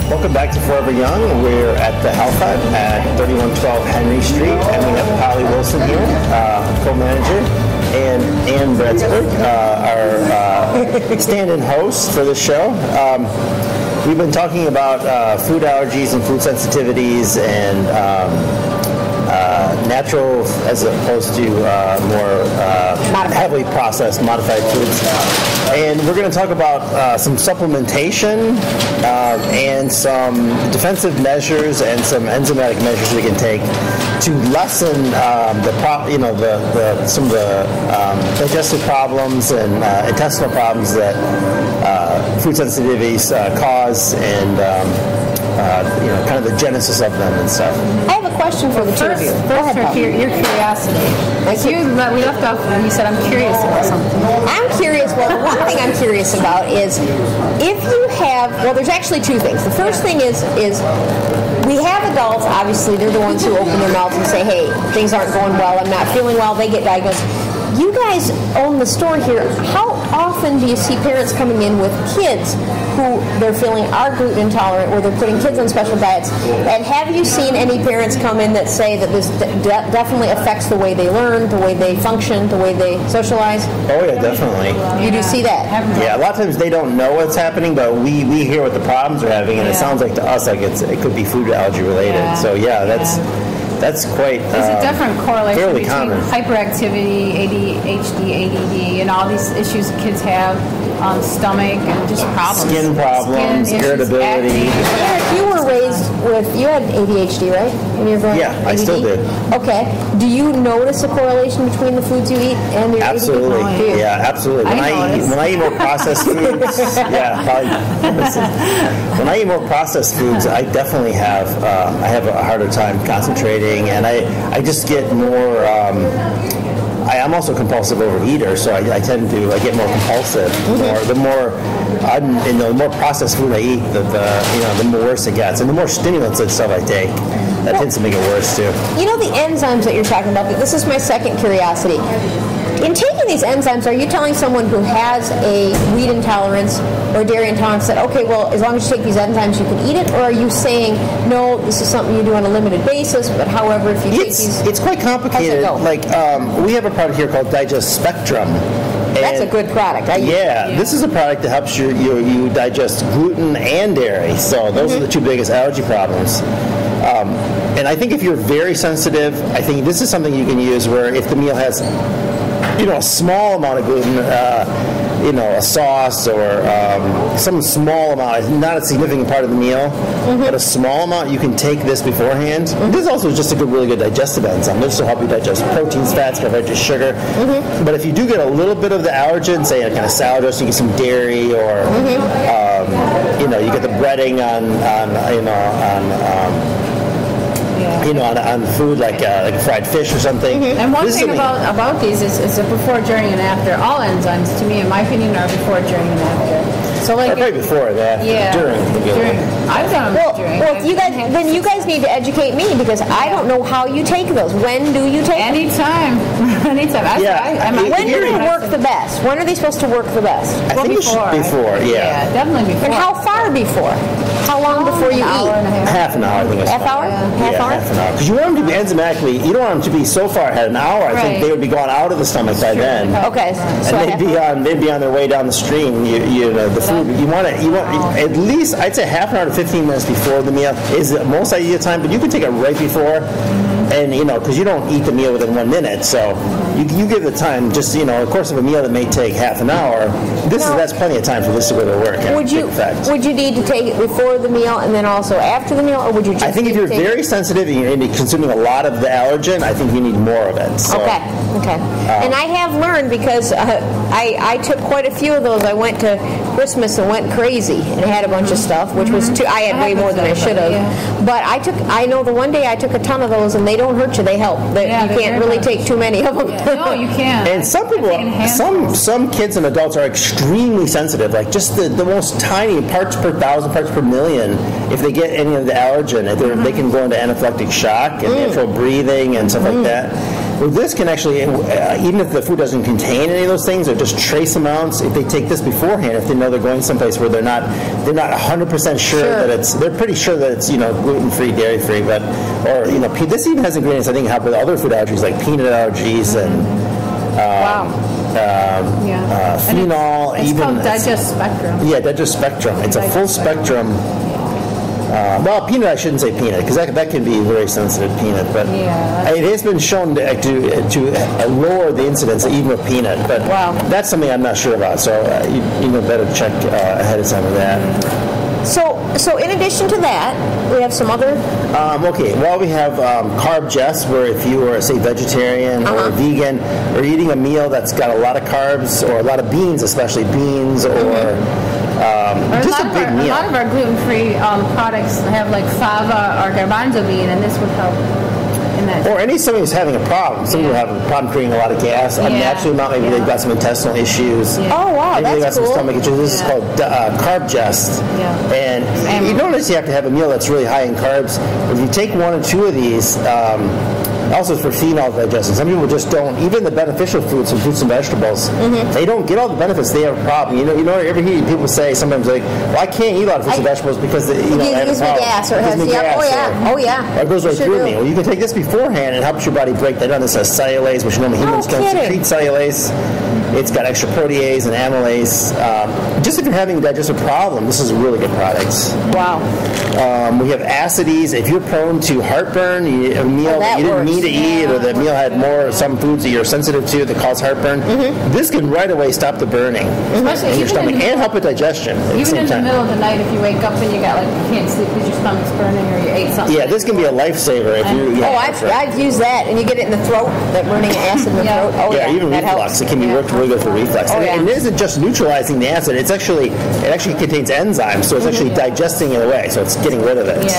Welcome back to Forever Young. We're at the Hutt at 3112 Henry Street, and we have Polly Wilson here, co-manager, and Ann Bratsburg, our stand-in host for the show. We've been talking about food allergies and food sensitivities and natural as opposed to more heavily processed, modified foods. And we're going to talk about some supplementation and some defensive measures and some enzymatic measures we can take to lessen some of the digestive problems and intestinal problems that food sensitivities cause, and kind of the genesis of them and stuff. I have a question for the two of you. First, your curiosity. We left off when you said, I'm curious about something. I'm curious, well, the one thing I'm curious about is if you have, well, there's actually two things. The first thing is we have adults, obviously, they're the ones who open their mouths and say, hey, things aren't going well, I'm not feeling well, they get diagnosed. You guys own the store here. How often do you see parents coming in with kids who they're feeling are gluten intolerant, or they're putting kids on special diets? And have you seen any parents come in that say that this definitely affects the way they learn, the way they function, the way they socialize? Oh yeah, definitely. You do see that? Yeah, a lot of times they don't know what's happening, but we hear what the problems are having, and it sounds like to us like it could be food allergy related. Yeah. So that's quite there's a different correlation between common. Hyperactivity, ADHD, ADD, and all these issues kids have, stomach and just problems. Skin problems, irritability. Eric, you were raised you had ADHD, right? When you were growing up? I still did. Okay. Do you notice a correlation between the foods you eat and your Absolutely. ADHD? Yeah, absolutely. When I eat more processed foods, when I eat more processed foods, I definitely have I have a harder time concentrating, and I just get more. I'm also a compulsive overeater, so I get more compulsive. The more processed food I eat, the more worse it gets, and the more stimulants and stuff I take, that tends to make it worse too. You know the enzymes that you're talking about. This is my second curiosity. In taking these enzymes, are you telling someone who has a wheat intolerance or dairy intolerance that, okay, well, as long as you take these enzymes, you can eat it? Or are you saying, no, this is something you do on a limited basis, but however, if you take these... It's quite complicated. Like, we have a product here called Digest Spectrum. That's a good product. This is a product that helps you digest gluten and dairy. So those are the two biggest allergy problems. And I think if you're very sensitive, I think this is something you can use where if the meal has a small amount of gluten, a sauce or some small amount, not a significant part of the meal, but a small amount, you can take this beforehand. This also is just a really good digestive enzyme. This will help you digest proteins, fats, carbohydrates, sugar. But if you do get a little bit of the allergen, say a kind of salad dressing, you get some dairy, or you get the breading on food like fried fish or something. And one thing about these is a before, during, and after. All enzymes, to me, in my opinion, are before, during, and after. So probably before that. During. I've done them during. Well, you guys need to educate me, because I don't know how you take those. When do you take them? Anytime. When do they work the best? When are they supposed to work the best? I think before. Yeah, definitely before. And how far before? How long before you eat? Half an hour, I think. Half hour? Half hour? Half an hour. Because you want them to be enzymatically, you don't want them to be so far ahead. An hour, I think they would be going out of the stomach by then. Okay. So and they'd be on their way down the stream. The food you want at least, I'd say half an hour to 15 minutes before the meal is the most ideal time, but you can take it right before. And because you don't eat the meal within 1 minute, so you give the time. Just the course of a meal that may take half an hour. That's plenty of time for this to go to work. Would you need to take it before the meal and then also after the meal, or would you just? I think if you're very sensitive and you're consuming a lot of the allergen, I think you need more of it. So, okay. And I have learned, because I took quite a few of those. I went to Christmas and went crazy and had a bunch of stuff, which was I had way more than I should have. Yeah. But I know the one day I took a ton of those, and they don't hurt you. They help. You can't really take too many of them. No, you can't. And some people, some kids and adults are extremely sensitive. Like just the most tiny parts per thousand, parts per million. If they get any of the allergen, they can go into anaphylactic shock and natural breathing and stuff like that. Well, this can actually, even if the food doesn't contain any of those things, or just trace amounts, if they take this beforehand, if they know they're going someplace where they're not 100% sure that they're pretty sure that it's, gluten-free, dairy-free, but, or, this even has ingredients, I think, help with other food allergies, like peanut allergies and, phenol. It's called Digest Spectrum. Yeah, Digest Spectrum. It's a full spectrum. Well, peanut, I shouldn't say peanut, because that can be very sensitive, peanut. But it has been shown to lower the incidence even with peanut. But that's something I'm not sure about, so you better check ahead of time of that. So in addition to that, we have some other... okay, well, we have Carb Jest, where if you are, say, vegetarian or vegan, or eating a meal that's got a lot of carbs, or a lot of beans, especially beans, or... just a big meal. A lot of our gluten-free products have like fava or garbanzo bean, and this would help in that. Or somebody who's having a problem. Some people have a problem creating a lot of gas. Unnaturally amount, maybe they've got some intestinal issues. Yeah. Oh, wow, maybe that's they've got cool. some stomach issues. This is called Carb Jest. And you don't necessarily have to have a meal that's really high in carbs. If you take 1 or 2 of these, also for phenol digestion. Some people just don't, even the beneficial foods and fruits and vegetables, they don't get all the benefits. They have a problem. You know, every hear people say sometimes like, well, I can't eat a lot of fruits and vegetables because I have a problem. It gives me gas, or it has, oh yeah. It goes right through me. Well, you can take this beforehand and helps your body break that down. This has cellulase, which normally humans don't secrete cellulase. It's got extra protease and amylase. Just if you're having a digestive problem, this is a really good product. Wow. We have acides. If you're prone to heartburn, a meal that you didn't need to eat, or the meal had some foods that you're sensitive to that cause heartburn, this can right away stop the burning in your stomach and help with digestion at the same time. Even in the middle of the night, if you wake up and you can't sleep because your stomach's burning or you ate something. Yeah, this can be a lifesaver if you. I've used that, and you get it in the throat, that burning acid in the throat. Oh yeah, even reflux. It can be really good for reflux. And it isn't just neutralizing the acid. It actually contains enzymes, so it's actually digesting it away. So it's getting rid of it.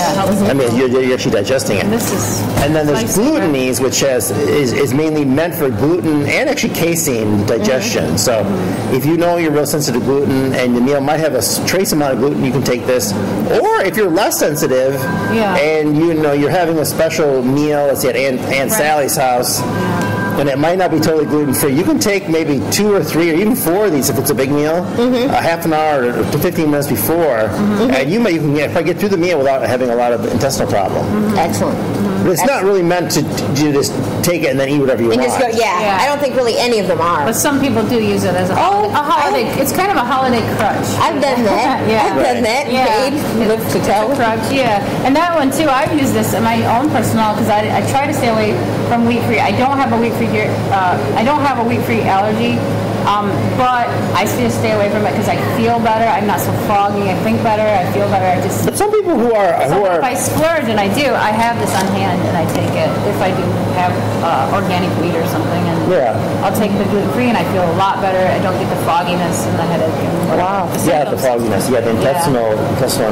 I mean, you're actually digesting it. And then there's glutenese, which is mainly meant for gluten and actually casein digestion. So if you know you're real sensitive to gluten and the meal might have a trace amount of gluten, you can take this. Or if you're less sensitive and you're having a special meal, let's say at Aunt Sally's house, and it might not be totally gluten-free, you can take maybe 2 or 3 or even 4 of these if it's a big meal, a half an hour to 15 minutes before, and you can probably get through the meal without having a lot of intestinal problem. Excellent. But it's not really meant to just take it and then eat whatever you want. Just go, I don't think really any of them are. But some people do use it as a holiday. It's kind of a holiday crutch. I've done that. I've done that. Live to tell. Crutch, and that one too. I've used this in my own personal because I try to stay away from wheat-free. I don't have a wheat-free here. I don't have a wheat-free allergy. But I still stay away from it because I feel better. I'm not so foggy. I think better. I feel better. But some people who are if I splurge, and I do, I have this on hand and I take it if I do have organic wheat or something, and I'll take the gluten-free and I feel a lot better. I don't get the fogginess and the headache. The fogginess. The intestinal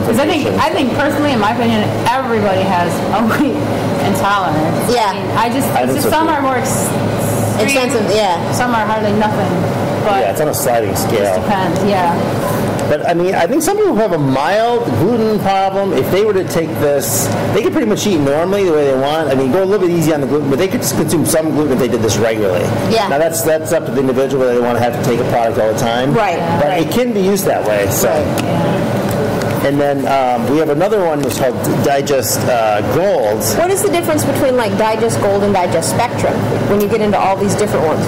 inflammation. I think personally, in my opinion, everybody has a wheat intolerance. I mean, some are more extensive, some are hardly nothing. But it's on a sliding scale. It depends, But I mean, I think some people who have a mild gluten problem, if they were to take this, they could pretty much eat normally the way they want. I mean, go a little bit easy on the gluten, but they could consume some gluten if they did this regularly. Now that's up to the individual whether they want to have to take a product all the time. But it can be used that way. So. And then we have another one that's called Digest Gold. What is the difference between like Digest Gold and Digest Spectrum when you get into all these different ones?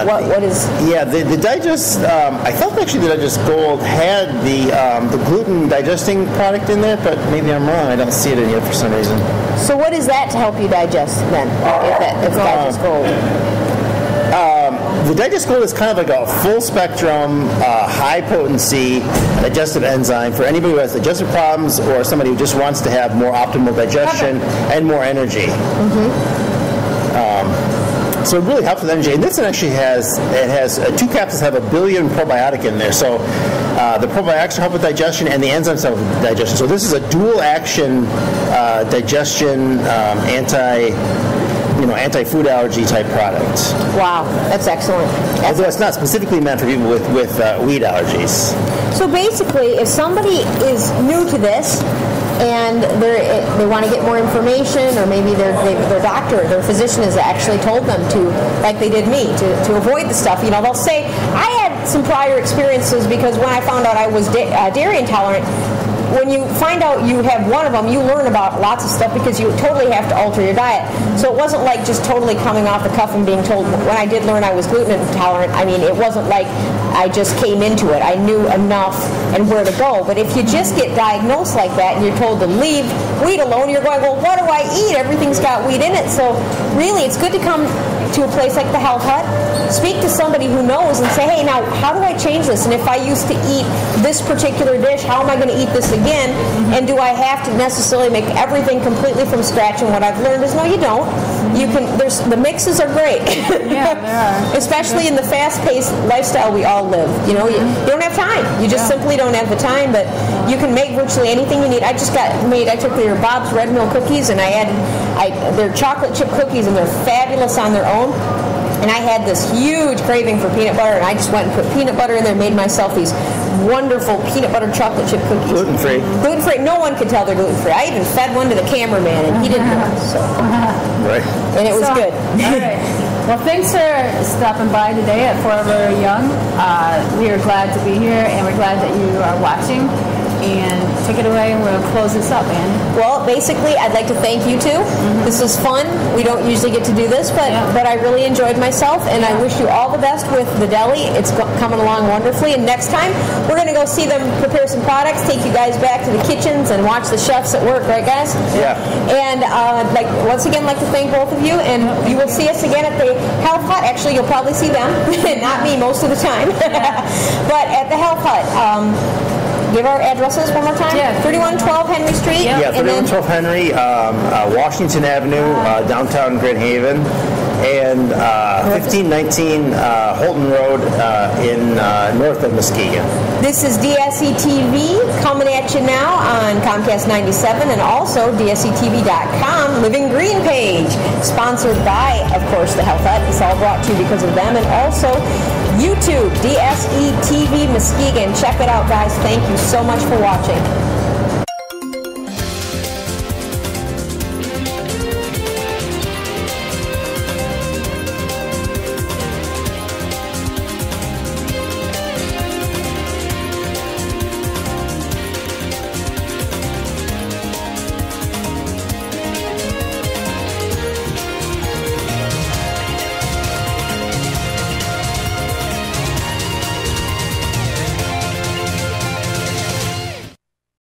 What is? Yeah, the Digest. I thought actually the Digest Gold had the gluten digesting product in there, but maybe I'm wrong. I don't see it in here for some reason. So what is that to help you digest then? If Digest Gold. The Digest Gold is kind of like a full spectrum, high potency digestive enzyme for anybody who has digestive problems or somebody who just wants to have more optimal digestion and more energy. So it really helps with energy. And this one actually has 2 capsules have 1 billion probiotic in there. So the probiotics help with digestion and the enzymes help with digestion. So this is a dual action digestion anti-food allergy type product. Wow, that's excellent. Although it's not specifically meant for people with wheat allergies. So basically, if somebody is new to this, and they want to get more information, or maybe their doctor, their physician has actually told them to, like they did me, to avoid the stuff. You know, they'll say, I had some prior experiences because when I found out I was dairy intolerant, when you find out you have one of them, you learn about lots of stuff because you totally have to alter your diet. So it wasn't like just totally coming off the cuff and being told. When I did learn I was gluten intolerant, I mean, it wasn't like I just came into it. I knew enough and where to go. But if you just get diagnosed like that and you're told to leave wheat alone, you're going, well, what do I eat? Everything's got wheat in it. So really, it's good to come to a place like the Health Hut, speak to somebody who knows and say, hey, now, how do I change this? And if I used to eat this particular dish, how am I going to eat this again? And do I have to necessarily make everything completely from scratch? And what I've learned is, no, you don't. You can. The mixes are great. Yeah, they are. Especially in the fast-paced lifestyle we all live. You know, you don't have time. You just simply don't have the time, but you can make virtually anything you need. I took their Bob's Red Mill cookies, and they're chocolate chip cookies, and they're fabulous on their own. And I had this huge craving for peanut butter, and I just went and put peanut butter in there and made myself these wonderful peanut butter chocolate chip cookies. Gluten-free. Gluten-free. No one could tell they're gluten-free. I even fed one to the cameraman, and he didn't know. So. Right. And it was good. All right. Well, thanks for stopping by today at Forever Young. We are glad to be here, and we're glad that you are watching. And take it away, and we'll close this up, Ann. Well, basically, I'd like to thank you too. This is fun. We don't usually get to do this, but I really enjoyed myself, and I wish you all the best with the deli. It's coming along wonderfully, and next time we're going to go see them prepare some products, take you guys back to the kitchens, and watch the chefs at work, right, guys? Yeah. And once again, like to thank both of you, and you will see us again at the Health Hut. Actually, you'll probably see them, not me most of the time, but at the Health Hut. Give our addresses one more time. Yeah. 3112 Henry Street. Yeah, 3112 Henry, Washington Avenue, downtown Grand Haven, and 1519 Holton Road in north of Muskegon. This is DSE-TV coming at you now on Comcast 97 and also dseTV.com Living Green page, sponsored by, of course, the Health Hut. It's all brought to you because of them, and also YouTube, DSE-TV Muskegon. Check it out, guys. Thank you so much for watching.